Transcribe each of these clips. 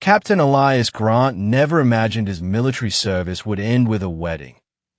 Captain Elias Grant never imagined his military service would end with a wedding,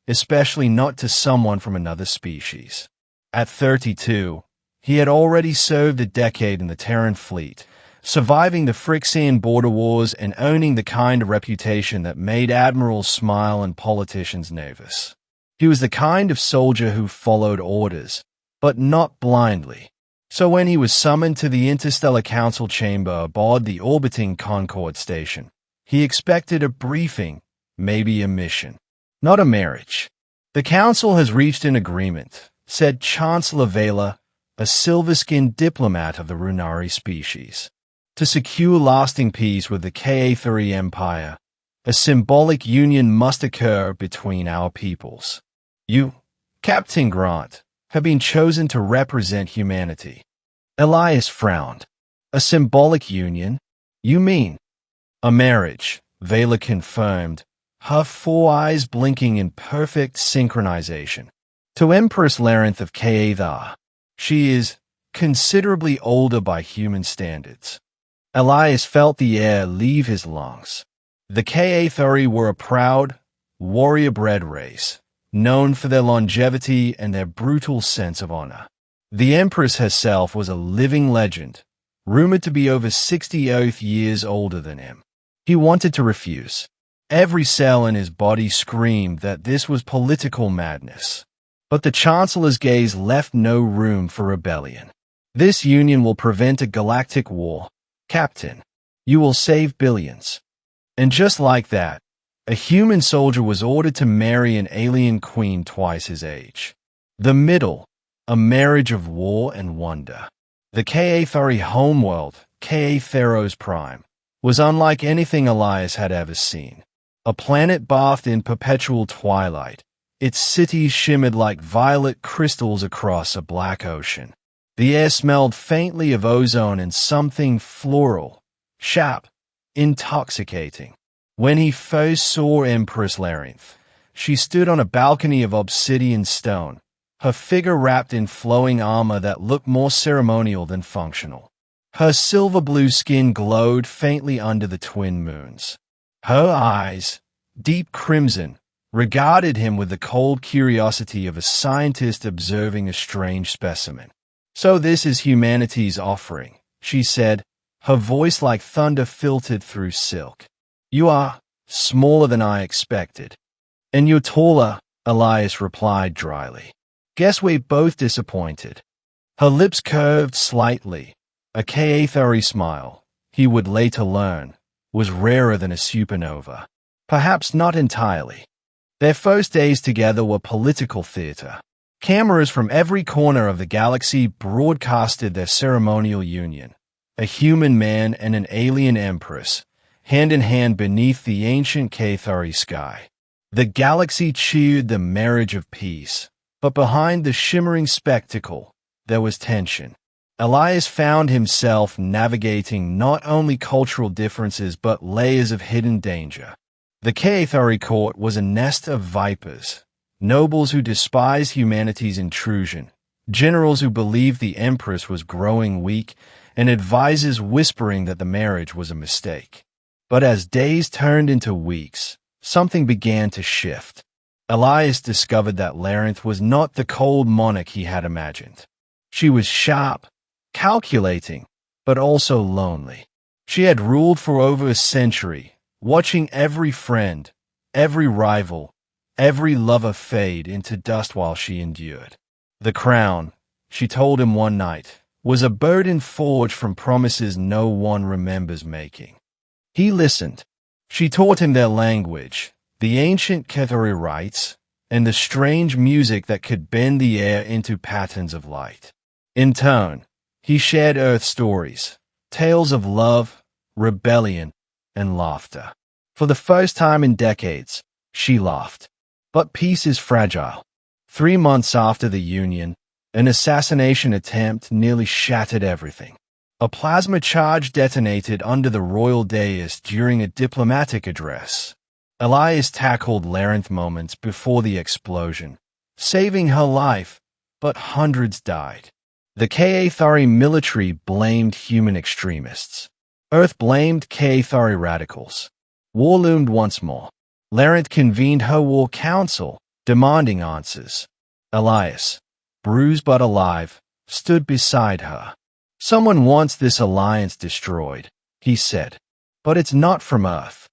especially not to someone from another species. At 32, he had already served a decade in the Terran fleet, surviving the Phyrexian border wars and owning the kind of reputation that made admirals smile and politicians nervous. He was the kind of soldier who followed orders, but not blindly. So when he was summoned to the Interstellar Council chamber aboard the orbiting Concorde station, he expected a briefing, maybe a mission, not a marriage. "The Council has reached an agreement," said Chancellor Vela, a silver-skinned diplomat of the Runari species, "to secure lasting peace with the Ka-3 Empire. A symbolic union must occur between our peoples. You, Captain Grant, have been chosen to represent humanity." Elias frowned. "A symbolic union? You mean?" "A marriage," Vela confirmed, her four eyes blinking in perfect synchronization. "To Empress Larenth of Ka-3. She is considerably older by human standards." Elias felt the air leave his lungs. The Ka-3 were a proud, warrior-bred race, known for their longevity and their brutal sense of honor. The Empress herself was a living legend, rumored to be over 60 years older than him. He wanted to refuse. Every cell in his body screamed that this was political madness. But the Chancellor's gaze left no room for rebellion. "This union will prevent a galactic war, Captain. You will save billions." And just like that, a human soldier was ordered to marry an alien queen twice his age. The middle, a marriage of war and wonder. The Ka-3 homeworld, Ka-Theros Prime, was unlike anything Elias had ever seen. A planet bathed in perpetual twilight. Its cities shimmered like violet crystals across a black ocean. The air smelled faintly of ozone and something floral, sharp, intoxicating. When he first saw Empress Larenth, she stood on a balcony of obsidian stone, her figure wrapped in flowing armor that looked more ceremonial than functional. Her silver-blue skin glowed faintly under the twin moons. Her eyes, deep crimson, regarded him with the cold curiosity of a scientist observing a strange specimen. "So this is humanity's offering," she said, her voice like thunder filtered through silk. "You are smaller than I expected." "And you're taller," Elias replied dryly. "Guess we're both disappointed." Her lips curved slightly. A Ka-3 smile, he would later learn, was rarer than a supernova. Perhaps not entirely. Their first days together were political theater. Cameras from every corner of the galaxy broadcasted their ceremonial union. A human man and an alien empress, hand in hand beneath the ancient Ka-3 sky. The galaxy cheered the marriage of peace, but behind the shimmering spectacle, there was tension. Elias found himself navigating not only cultural differences but layers of hidden danger. The Ka-3 court was a nest of vipers, nobles who despised humanity's intrusion, generals who believed the Empress was growing weak, and advisors whispering that the marriage was a mistake. But as days turned into weeks, something began to shift. Elias discovered that Larenth was not the cold monarch he had imagined. She was sharp, calculating, but also lonely. She had ruled for over a century, watching every friend, every rival, every lover fade into dust while she endured. The crown, she told him one night, was a burden forged from promises no one remembers making. He listened. She taught him their language, the ancient Ka-3 rites, and the strange music that could bend the air into patterns of light. In turn, he shared Earth stories, tales of love, rebellion, and laughter. For the first time in decades, she laughed. But peace is fragile. 3 months after the union, an assassination attempt nearly shattered everything. A plasma charge detonated under the royal dais during a diplomatic address. Elias tackled Larenth moments before the explosion, saving her life, but hundreds died. The Ka-3 military blamed human extremists. Earth blamed Cathari radicals. War loomed once more. Larenth convened her war council, demanding answers. Elias, bruised but alive, stood beside her. Someone wants this alliance destroyed, he said. But it's not from Earth.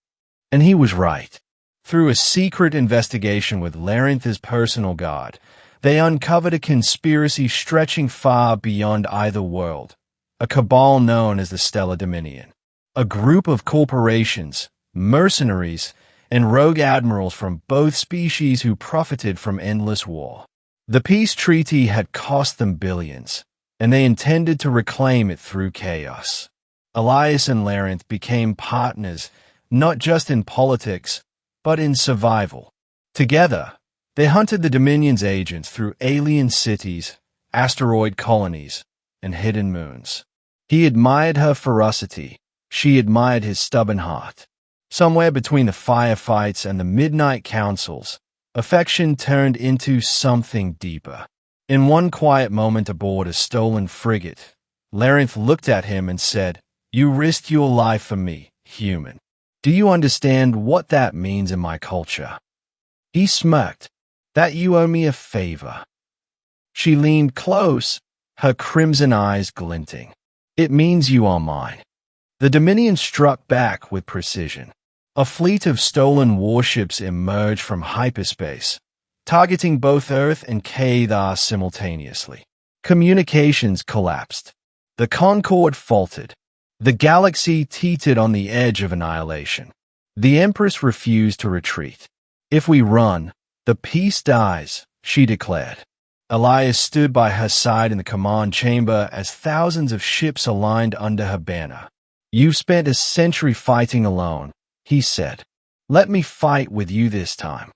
And he was right. Through a secret investigation with Larenth's personal guard, they uncovered a conspiracy stretching far beyond either world, a cabal known as the Stellar Dominion, a group of corporations, mercenaries, and rogue admirals from both species who profited from endless war. The peace treaty had cost them billions, and they intended to reclaim it through chaos. Elias and Larenth became partners, not just in politics, but in survival. Together, they hunted the Dominion's agents through alien cities, asteroid colonies, and hidden moons. He admired her ferocity. She admired his stubborn heart. Somewhere between the firefights and the midnight councils, affection turned into something deeper. In one quiet moment aboard a stolen frigate, Larenth looked at him and said, "You risked your life for me, human. Do you understand what that means in my culture?" He smirked. "That you owe me a favor." She leaned close, her crimson eyes glinting. "It means you are mine." The Dominion struck back with precision. A fleet of stolen warships emerged from hyperspace, targeting both Earth and Cathar simultaneously. Communications collapsed. The Concorde faltered. The galaxy teetered on the edge of annihilation. The Empress refused to retreat. "If we run, the peace dies," she declared. Elias stood by her side in the command chamber as thousands of ships aligned under her banner. "You've spent a century fighting alone," he said. "Let me fight with you this time."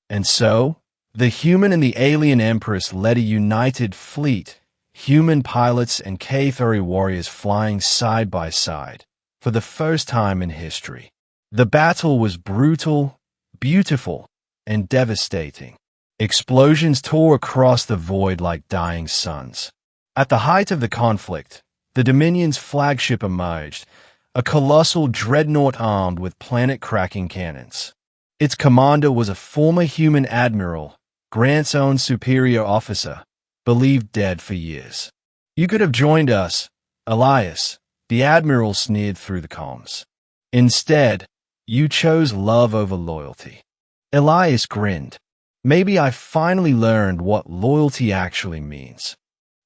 And so, the human and the alien Empress led a united fleet, human pilots and Cathari warriors flying side by side, for the first time in history. The battle was brutal, beautiful, and devastating. Explosions tore across the void like dying suns. At the height of the conflict, the Dominion's flagship emerged, a colossal dreadnought armed with planet-cracking cannons. Its commander was a former human admiral, Grant's own superior officer, believed dead for years. "You could have joined us, Elias," the admiral sneered through the comms. "Instead, you chose love over loyalty." Elias grinned. "Maybe I finally learned what loyalty actually means."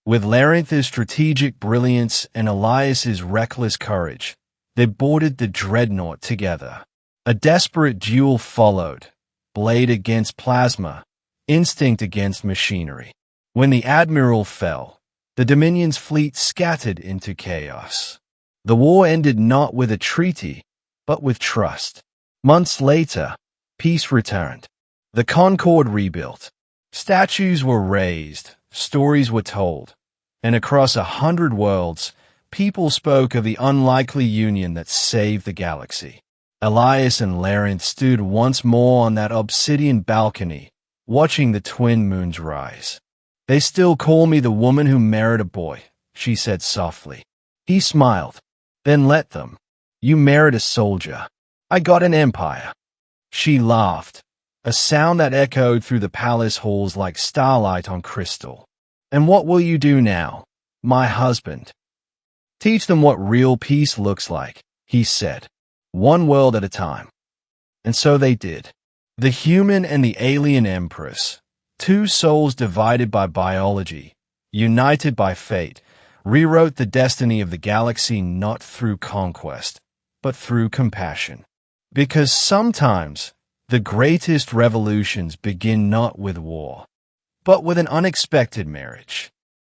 With Larenth's strategic brilliance and Elias's reckless courage, they boarded the dreadnought together. A desperate duel followed, blade against plasma, instinct against machinery. When the admiral fell, the Dominion's fleet scattered into chaos. The war ended not with a treaty, but with trust. Months later, peace returned. The Concorde rebuilt. Statues were raised, stories were told, and across 100 worlds, people spoke of the unlikely union that saved the galaxy. Elias and Larenth stood once more on that obsidian balcony, watching the twin moons rise. "They still call me the woman who married a boy," she said softly. He smiled. "Then let them. You married a soldier. I got an empire." She laughed, a sound that echoed through the palace halls like starlight on crystal. "And what will you do now, my husband?" "Teach them what real peace looks like," he said, "one world at a time." And so they did. The human and the alien Empress, two souls divided by biology, united by fate, rewrote the destiny of the galaxy not through conquest, but through compassion. Because sometimes the greatest revolutions begin not with war, but with an unexpected marriage.